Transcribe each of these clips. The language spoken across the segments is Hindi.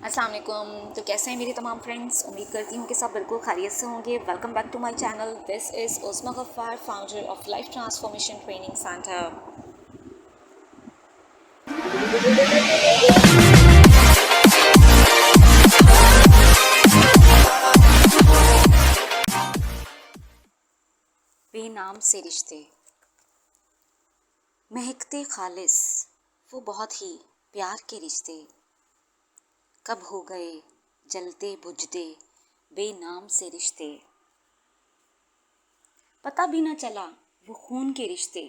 अस्सलाम वालेकुम। तो कैसे हैं मेरे तमाम फ्रेंड्स। उम्मीद करती हूँ कि सब बिल्कुल खैरियत से होंगे। Welcome back to my channel. This is Usma Gaffar, founder of life transformation training centre. बेनाम से रिश्ते महकते खालिस, वो बहुत ही प्यार के रिश्ते कब हो गए जलते बुझते बेनाम से रिश्ते। पता भी न चला वो खून के रिश्ते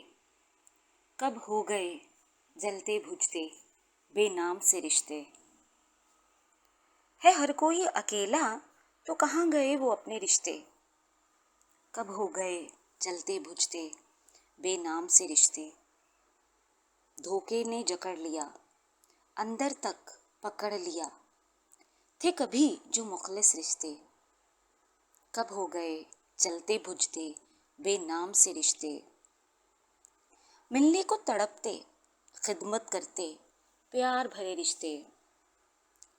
कब हो गए जलते बुझते बेनाम से रिश्ते। है हर कोई अकेला तो कहाँ गए वो अपने रिश्ते कब हो गए जलते बुझते बेनाम से रिश्ते। धोखे ने जकड़ लिया अंदर तक पकड़ लिया, थे कभी जो मुखलिस रिश्ते कब हो गए जलते बुझते बेनाम से रिश्ते। मिलने को तड़पते खिदमत करते प्यार भरे रिश्ते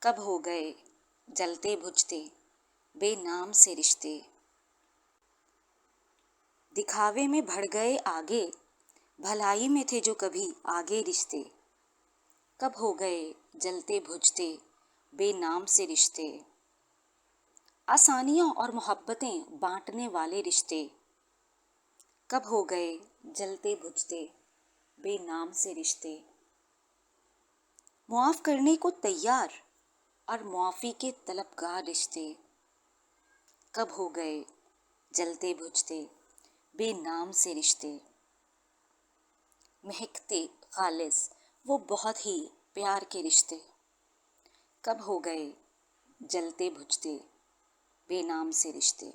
कब हो गए जलते बुझते बेनाम से रिश्ते। दिखावे में बढ़ गए आगे, भलाई में थे जो कभी आगे रिश्ते कब हो गए जलते बुझते बेनाम से रिश्ते। आसानियाँ और मोहब्बतें बांटने वाले रिश्ते कब हो गए जलते बुझते बेनाम से रिश्ते। मुआफ़ करने को तैयार और मुआफ़ी के तलबगार रिश्ते कब हो गए जलते बुझते बेनाम से रिश्ते। महकते खालिस, वो बहुत ही प्यार के रिश्ते कब हो गए जलते बुझते बेनाम से रिश्ते।